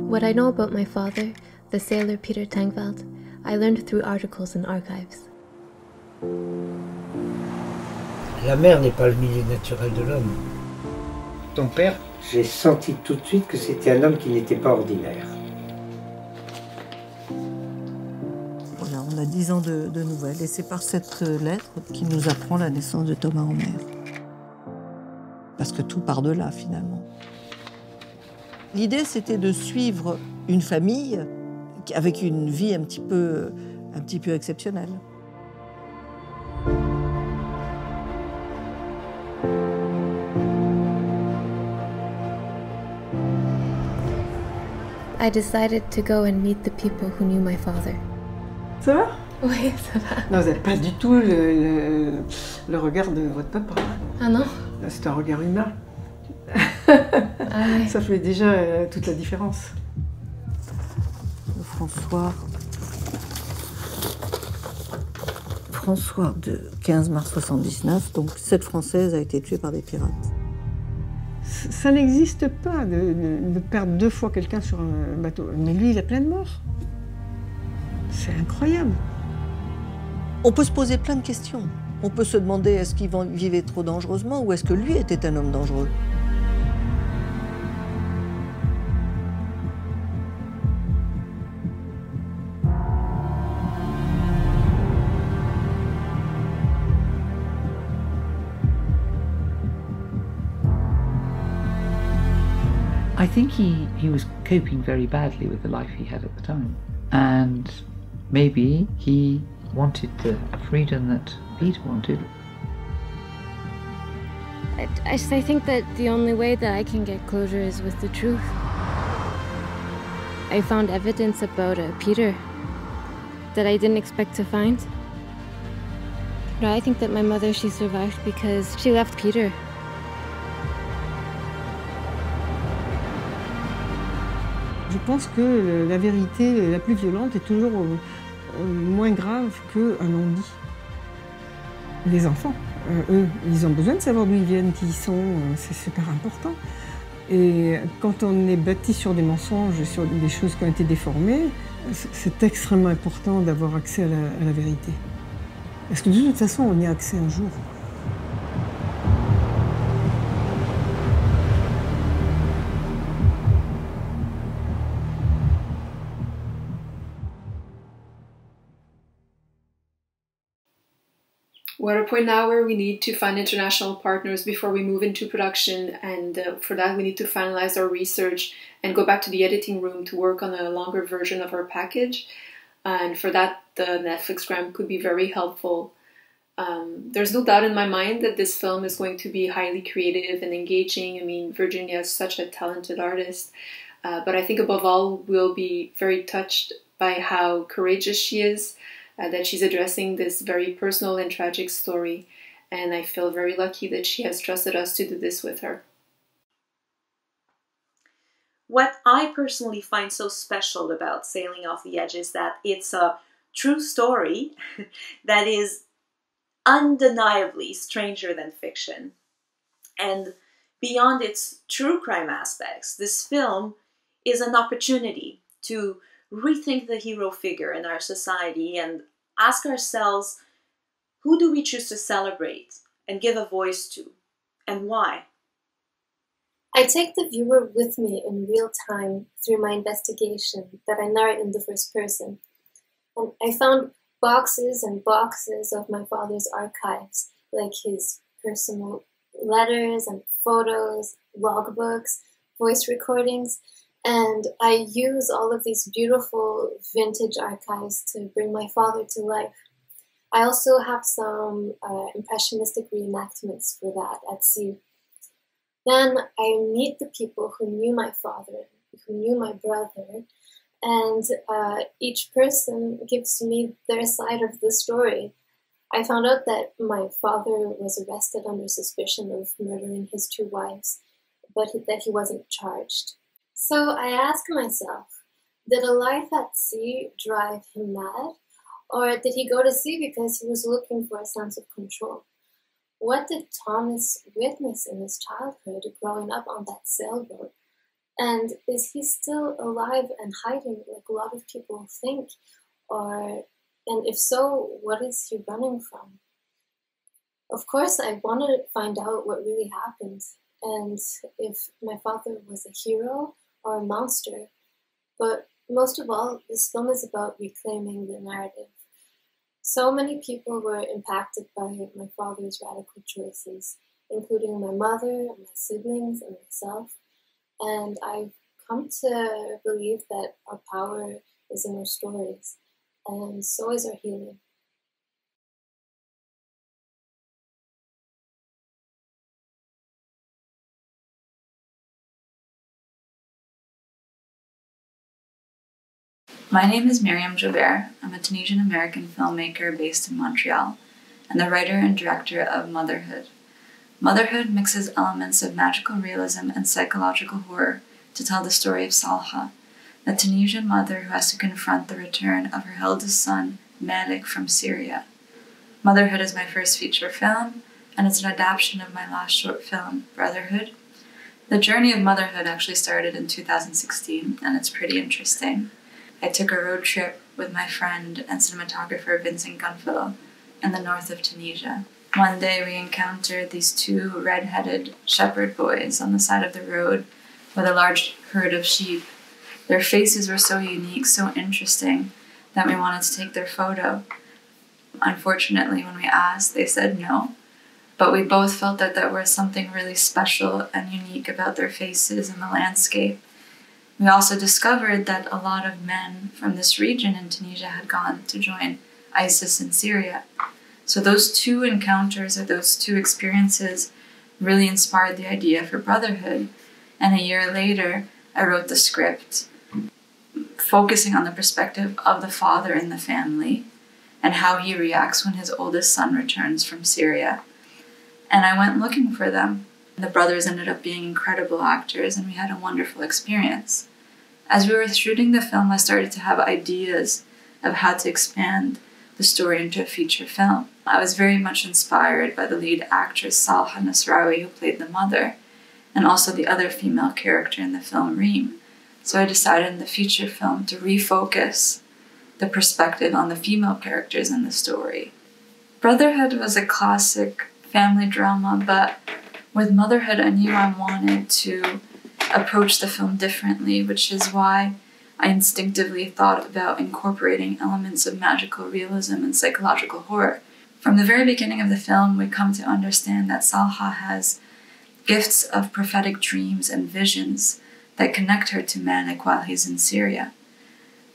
What I know about my father, the sailor Peter Tangvald, I learned through articles and archives. La mer n'est pas le milieu naturel de l'homme. Ton père? J'ai senti tout de suite que c'était un homme qui n'était pas ordinaire. Voilà, on a 10 ans de nouvelles et c'est par cette lettre qui nous apprend la naissance de Thomas en mer. Parce que tout part de là, finalement. L'idée, c'était de suivre une famille avec une vie un petit peu exceptionnelle. I decided to go and meet the people who knew my father. Ça va? Oui, ça va. Non, vous n'avez pas du tout le regard de votre papa. Ah non? C'est un regard humain. Ah oui. Ça fait déjà toute la différence. François de 15 mars 79, donc cette Française a été tuée par des pirates. Ça n'existe pas de perdre 2 fois quelqu'un sur un bateau. Mais lui, il a plein de morts. C'est incroyable. On peut se poser plein de questions. On peut se demander est-ce qu'il vivait trop dangereusement ou est-ce que lui était un homme dangereux? I think he was coping very badly with the life he had at the time. And maybe he wanted the freedom that Peter wanted. I think that the only way that I can get closure is with the truth. I found evidence about Peter that I didn't expect to find. No, I think that my mother, she survived because she left Peter. Je pense que la vérité la plus violente est toujours moins grave qu'un non-dit. Les enfants, eux, ils ont besoin de savoir d'où ils viennent, qui ils sont, c'est super important. Et quand on est bâti sur des mensonges, sur des choses qui ont été déformées, c'est extrêmement important d'avoir accès à la vérité. Parce que de toute façon, on y a accès un jour. We're at a point now where we need to find international partners before we move into production, and for that we need to finalize our research and go back to the editing room to work on a longer version of our package. And for that, the Netflix grant could be very helpful. There's no doubt in my mind that this film is going to be highly creative and engaging. I mean, Virginia is such a talented artist, but I think above all we'll be very touched by how courageous she is, that she's addressing this very personal and tragic story, and I feel very lucky that she has trusted us to do this with her. What I personally find so special about Sailing Off the Edge is that it's a true story that is undeniably stranger than fiction. And beyond its true crime aspects, this film is an opportunity to rethink the hero figure in our society and ask ourselves, who do we choose to celebrate and give a voice to, and why? I take the viewer with me in real time through my investigation that I narrate in the first person. And I found boxes and boxes of my father's archives, like his personal letters and photos, logbooks, voice recordings, and I use all of these beautiful vintage archives to bring my father to life. I also have some impressionistic reenactments for that at sea. Then I meet the people who knew my father, who knew my brother, and each person gives me their side of the story. I found out that my father was arrested under suspicion of murdering his 2 wives, but that he wasn't charged. So I ask myself, did a life at sea drive him mad? Or did he go to sea because he was looking for a sense of control? What did Thomas witness in his childhood growing up on that sailboat? And is he still alive and hiding like a lot of people think? And if so, what is he running from? Of course, I want to find out what really happened, and if my father was a hero or a monster. But most of all, this film is about reclaiming the narrative. So many people were impacted by my father's radical choices, including my mother, my siblings, and myself. And I've come to believe that our power is in our stories, and so is our healing. My name is Miriam Joubert. I'm a Tunisian-American filmmaker based in Montreal and the writer and director of Motherhood. Motherhood mixes elements of magical realism and psychological horror to tell the story of Salha, a Tunisian mother who has to confront the return of her eldest son, Malik, from Syria. Motherhood is my first feature film, and it's an adaptation of my last short film, Brotherhood. The journey of motherhood actually started in 2016, and it's pretty interesting. I took a road trip with my friend and cinematographer Vincent Gunfellow in the north of Tunisia. One day we encountered these 2 red-headed shepherd boys on the side of the road with a large herd of sheep. Their faces were so unique, so interesting, that we wanted to take their photo. Unfortunately, when we asked, they said no, but we both felt that there was something really special and unique about their faces and the landscape. We also discovered that a lot of men from this region in Tunisia had gone to join ISIS in Syria. So those 2 encounters, or those 2 experiences, really inspired the idea for Brotherhood. And a year later, I wrote the script, focusing on the perspective of the father in the family, and how he reacts when his oldest son returns from Syria. And I went looking for them. The brothers ended up being incredible actors, and we had a wonderful experience. As we were shooting the film, I started to have ideas of how to expand the story into a feature film. I was very much inspired by the lead actress Salha Nasrawi, who played the mother, and also the other female character in the film, Reem. So I decided in the feature film to refocus the perspective on the female characters in the story. Brotherhood was a classic family drama, but with Motherhood, I knew I wanted to approach the film differently, which is why I instinctively thought about incorporating elements of magical realism and psychological horror. From the very beginning of the film, we come to understand that Salha has gifts of prophetic dreams and visions that connect her to Malik while he's in Syria.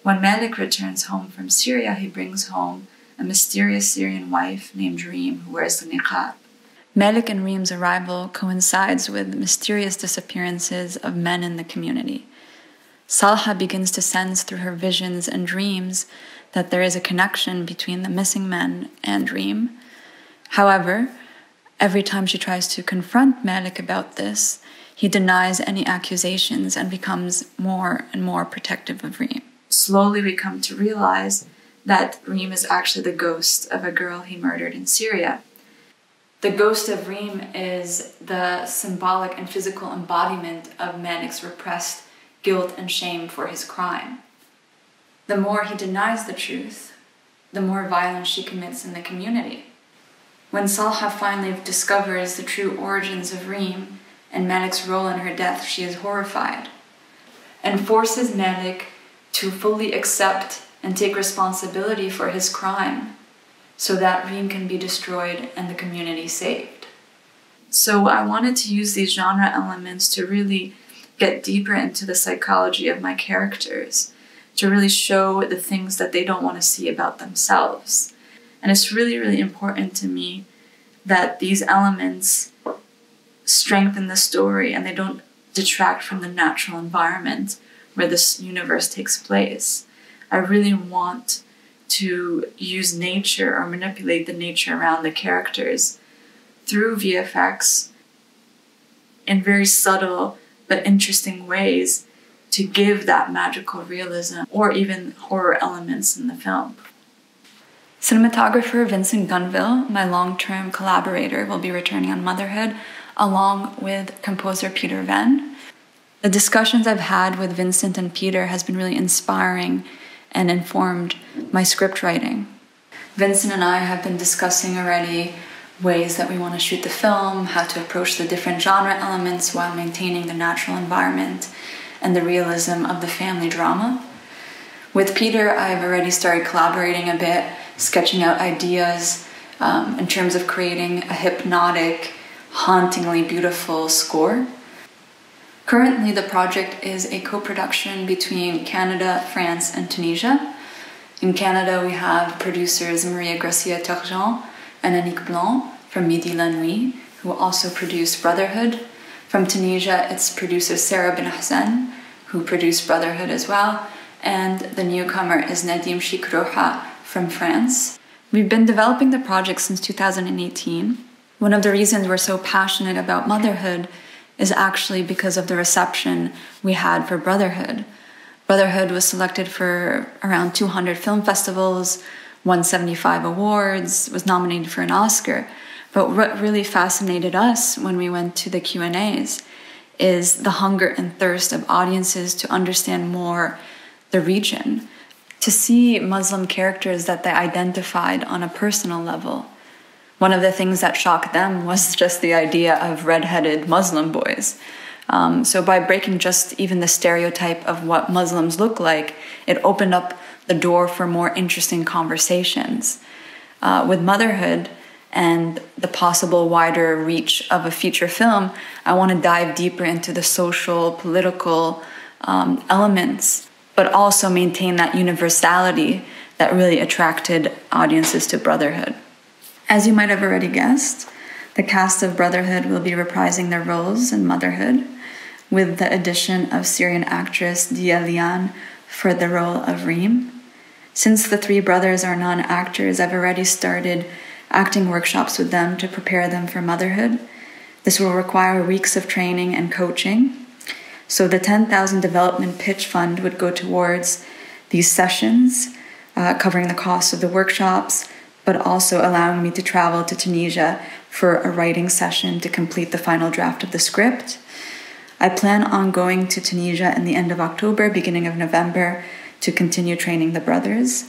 When Malik returns home from Syria, he brings home a mysterious Syrian wife named Reem who wears the niqab. Malik and Reem's arrival coincides with mysterious disappearances of men in the community. Salha begins to sense through her visions and dreams that there is a connection between the missing men and Reem. However, every time she tries to confront Malik about this, he denies any accusations and becomes more and more protective of Reem. Slowly we come to realize that Reem is actually the ghost of a girl he murdered in Syria. The ghost of Reem is the symbolic and physical embodiment of Malik's repressed guilt and shame for his crime. The more he denies the truth, the more violence she commits in the community. When Salha finally discovers the true origins of Reem and Malik's role in her death, she is horrified and forces Malik to fully accept and take responsibility for his crime so that Reem can be destroyed and the community saved. So I wanted to use these genre elements to really get deeper into the psychology of my characters, to really show the things that they don't want to see about themselves. And it's really, really important to me that these elements strengthen the story and they don't detract from the natural environment where this universe takes place. I really want to use nature or manipulate the nature around the characters through VFX in very subtle but interesting ways to give that magical realism or even horror elements in the film. Cinematographer Vincent Gunville, my long-term collaborator, will be returning on Motherhood, along with composer Peter Venn. The discussions I've had with Vincent and Peter has been really inspiring and informed my script writing. Vincent and I have been discussing already ways that we want to shoot the film, how to approach the different genre elements while maintaining the natural environment and the realism of the family drama. With Peter, I've already started collaborating a bit, sketching out ideas in terms of creating a hypnotic, hauntingly beautiful score. Currently, the project is a co-production between Canada, France, and Tunisia. In Canada, we have producers Maria Gracia Turgeon and Annick Blanc from Midi la Nuit, who also produced Brotherhood. From Tunisia, it's producer Sarah Ben Hassan, who produced Brotherhood as well, and the newcomer is Nadim Chikrouha from France. We've been developing the project since 2018. One of the reasons we're so passionate about motherhood is actually because of the reception we had for Brotherhood. Brotherhood was selected for around 200 film festivals, won 75 awards, was nominated for an Oscar. But what really fascinated us when we went to the Q&As is the hunger and thirst of audiences to understand more the region, to see Muslim characters that they identified on a personal level. One of the things that shocked them was just the idea of red-headed Muslim boys. So by breaking just even the stereotype of what Muslims look like, it opened up the door for more interesting conversations. With motherhood and the possible wider reach of a feature film, I want to dive deeper into the social, political elements, but also maintain that universality that really attracted audiences to Brotherhood. As you might have already guessed, the cast of Brotherhood will be reprising their roles in Motherhood, with the addition of Syrian actress Dia Lian for the role of Reem. Since the three brothers are non-actors, I've already started acting workshops with them to prepare them for motherhood. This will require weeks of training and coaching. So the 10,000 development pitch fund would go towards these sessions, covering the cost of the workshops, but also allowing me to travel to Tunisia for a writing session to complete the final draft of the script. I plan on going to Tunisia in the end of October, beginning of November, to continue training the brothers.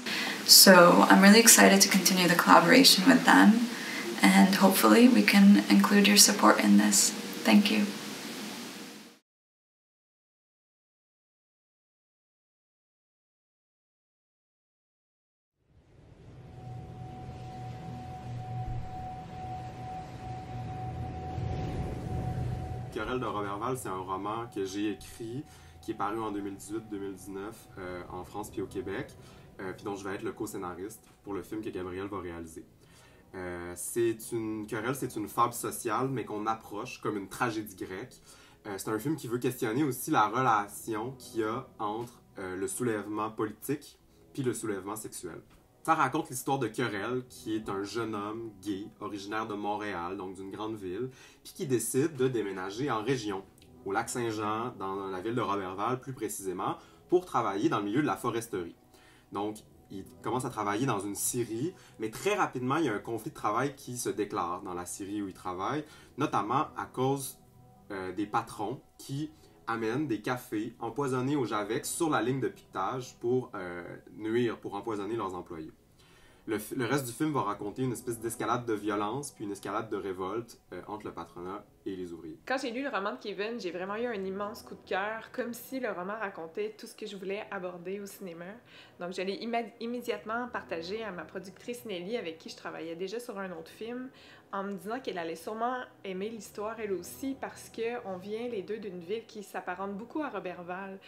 So I'm really excited to continue the collaboration with them, and hopefully we can include your support in this. Thank you. Querelle de Roberval, c'est un roman que j'ai écrit, qui est paru en 2018-2019 en France puis au Québec, puis dont je vais être le co-scénariste pour le film que Gabriel va réaliser. Querelle, c'est une fable sociale, mais qu'on approche comme une tragédie grecque. C'est un film qui veut questionner aussi la relation qu'il y a entre le soulèvement politique puis le soulèvement sexuel. Ça raconte l'histoire de Querelle, qui est un jeune homme gay, originaire de Montréal, donc d'une grande ville, puis qui décide de déménager en région, au Lac-Saint-Jean, dans la ville de Roberval plus précisément, pour travailler dans le milieu de la foresterie. Donc, il commence à travailler dans une scierie, mais très rapidement, il y a un conflit de travail qui se déclare dans la scierie où il travaille, notamment à cause des patrons qui amènent des cafés empoisonnés au Javex sur la ligne de piquetage pour nuire, pour empoisonner leurs employés. Le reste du film va raconter une espèce d'escalade de violence puis une escalade de révolte entre le patronat et les ouvriers. Quand j'ai lu le roman de Kevin, j'ai vraiment eu un immense coup de cœur, comme si le roman racontait tout ce que je voulais aborder au cinéma. Donc je l'ai immédiatement partagé à ma productrice Nelly, avec qui je travaillais déjà sur un autre film, en me disant qu'elle allait sûrement aimer l'histoire elle aussi, parce qu'on vient les deux d'une ville qui s'apparente beaucoup à Roberval,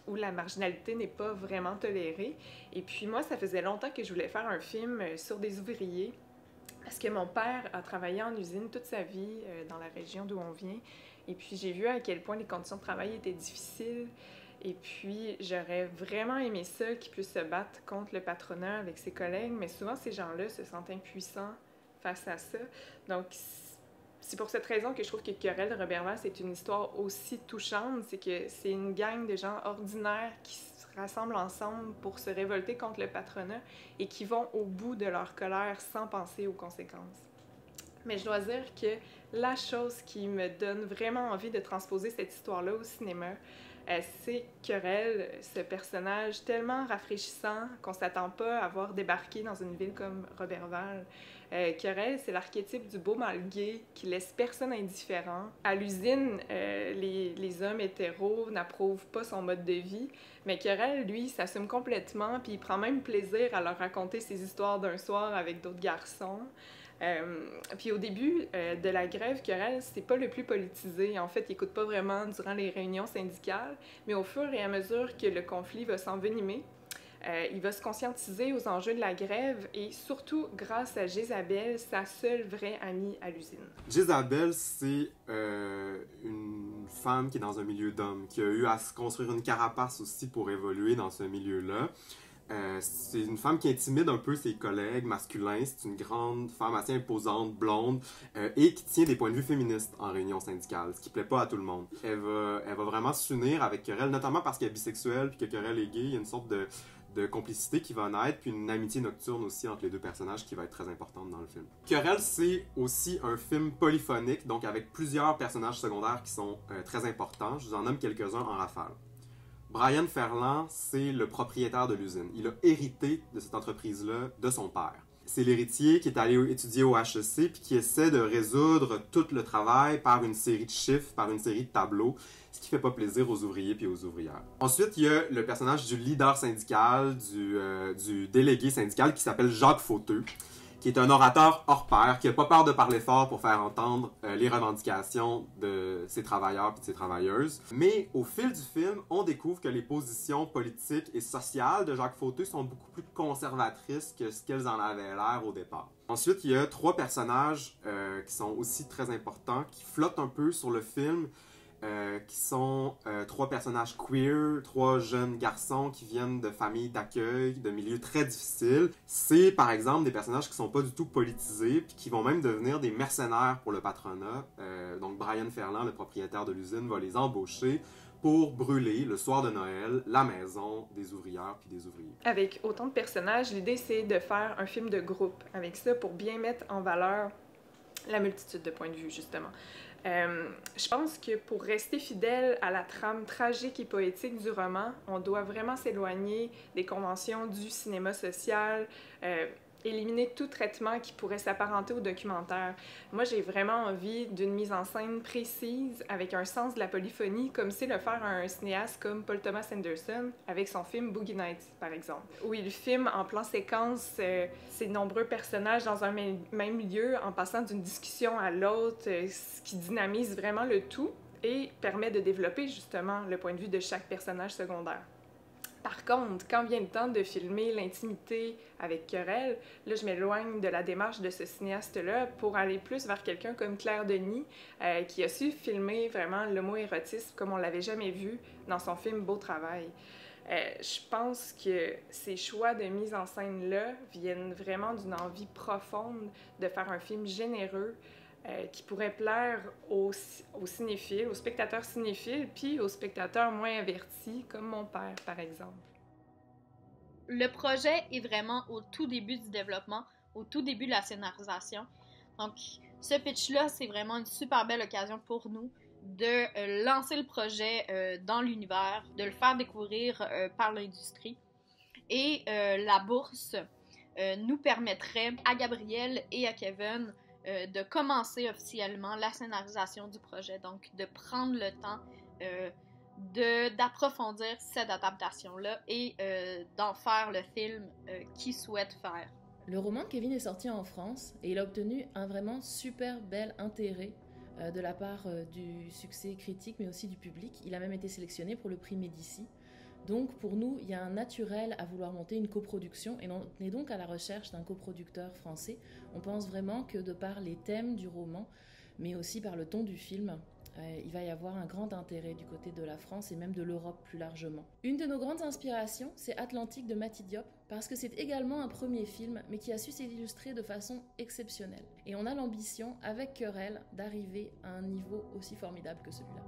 où la marginalité n'est pas vraiment tolérée. Et puis moi, ça faisait longtemps que je voulais faire un film sur des ouvriers, parce que mon père a travaillé en usine toute sa vie dans la région d'où on vient. Et puis j'ai vu à quel point les conditions de travail étaient difficiles. Et puis j'aurais vraiment aimé ça, qu'il puisse se battre contre le patronat avec ses collègues, mais souvent ces gens-là se sentent impuissants face à ça. Donc, c'est pour cette raison que je trouve que Querelle de Roberval, c'est une histoire aussi touchante. C'est que c'est une gang de gens ordinaires qui se rassemblent ensemble pour se révolter contre le patronat et qui vont au bout de leur colère sans penser aux conséquences. Mais je dois dire que la chose qui me donne vraiment envie de transposer cette histoire-là au cinéma, c'est Querelle, ce personnage tellement rafraîchissant qu'on ne s'attend pas à voir débarquer dans une ville comme Roberval. Querelle, c'est l'archétype du beau mâle gay qui laisse personne indifférent. À l'usine, les hommes hétéros n'approuvent pas son mode de vie, mais Querelle, lui, s'assume complètement, puis il prend même plaisir à leur raconter ses histoires d'un soir avec d'autres garçons. Puis au début de la grève, Querelle, c'est pas le plus politisé. En fait, il écoute pas vraiment durant les réunions syndicales, mais au fur et à mesure que le conflit va s'envenimer, il va se conscientiser aux enjeux de la grève et surtout grâce à Jésabelle, sa seule vraie amie à l'usine. Jésabelle, c'est une femme qui est dans un milieu d'hommes, qui a eu à se construire une carapace aussi pour évoluer dans ce milieu-là. C'est une femme qui intimide un peu ses collègues masculins. C'est une grande femme assez imposante, blonde, et qui tient des points de vue féministes en réunion syndicale, ce qui plaît pas à tout le monde. Elle va vraiment s'unir avec Querelle, notamment parce qu'elle est bisexuelle puis que Querelle est gay. Il y a une sorte de complicité qui va naître, puis une amitié nocturne aussi entre les deux personnages qui va être très importante dans le film. Querelle, c'est aussi un film polyphonique, donc avec plusieurs personnages secondaires qui sont très importants. Je vous en nomme quelques-uns en rafale. Brian Ferland, c'est le propriétaire de l'usine. Il a hérité de cette entreprise-là de son père. C'est l'héritier qui est allé étudier au HEC puis qui essaie de résoudre tout le travail par une série de chiffres, par une série de tableaux, ce qui fait pas plaisir aux ouvriers puis aux ouvrières. Ensuite, il y a le personnage du leader syndical, du délégué syndical qui s'appelle Jacques Fauteux, qui est un orateur hors pair, qui n'a pas peur de parler fort pour faire entendre les revendications de ses travailleurs et de ses travailleuses. Mais au fil du film, on découvre que les positions politiques et sociales de Jacques Fauteux sont beaucoup plus conservatrices que ce qu'elles en avaient l'air au départ. Ensuite, il y a trois personnages qui sont aussi très importants, qui flottent un peu sur le film. qui sont 3 personnages queer, 3 jeunes garçons qui viennent de familles d'accueil, de milieux très difficiles. C'est par exemple des personnages qui sont pas du tout politisés, puis qui vont même devenir des mercenaires pour le patronat. Donc Brian Ferland, le propriétaire de l'usine, va les embaucher pour brûler, le soir de Noël, la maison des ouvrières puis des ouvriers. Avec autant de personnages, l'idée c'est de faire un film de groupe avec ça pour bien mettre en valeur la multitude de points de vue, justement. Je pense que pour rester fidèle à la trame tragique et poétique du roman, on doit vraiment s'éloigner des conventions du cinéma social, éliminer tout traitement qui pourrait s'apparenter au documentaire. Moi, j'ai vraiment envie d'une mise en scène précise, avec un sens de la polyphonie, comme sait le faire un cinéaste comme Paul Thomas Anderson, avec son film Boogie Nights, par exemple, où il filme en plan séquence ces nombreux personnages dans un même lieu, en passant d'une discussion à l'autre, ce qui dynamise vraiment le tout et permet de développer justement le point de vue de chaque personnage secondaire. Par contre, quand vient le temps de filmer l'intimité avec Querelle, là, je m'éloigne de la démarche de ce cinéaste-là pour aller plus vers quelqu'un comme Claire Denis, qui a su filmer vraiment l'homo-érotisme comme on l'avait jamais vu dans son film Beau Travail. Je pense que ces choix de mise en scène-là viennent vraiment d'une envie profonde de faire un film généreux, qui pourrait plaire aux cinéphiles, aux spectateurs cinéphiles, puis aux spectateurs moins avertis, comme mon père, par exemple. Le projet est vraiment au tout début du développement, au tout début de la scénarisation. Donc, ce pitch-là, c'est vraiment une super belle occasion pour nous de lancer le projet dans l'univers, de le faire découvrir par l'industrie. Et la bourse nous permettrait à Gabriel et à Kevin de commencer officiellement la scénarisation du projet, donc de prendre le temps d'approfondir cette adaptation-là et d'en faire le film qu'ils souhaitent faire. Le roman de Kevin est sorti en France et il a obtenu un vraiment super bel intérêt de la part du succès critique mais aussi du public. Il a même été sélectionné pour le prix Médicis. Donc pour nous, il y a un naturel à vouloir monter une coproduction et on est donc à la recherche d'un coproducteur français. On pense vraiment que de par les thèmes du roman, mais aussi par le ton du film, il va y avoir un grand intérêt du côté de la France et même de l'Europe plus largement. Une de nos grandes inspirations, c'est Atlantique de Mati Diop, parce que c'est également un premier film, mais qui a su s'illustrer de façon exceptionnelle. Et on a l'ambition, avec Querelle, d'arriver à un niveau aussi formidable que celui-là.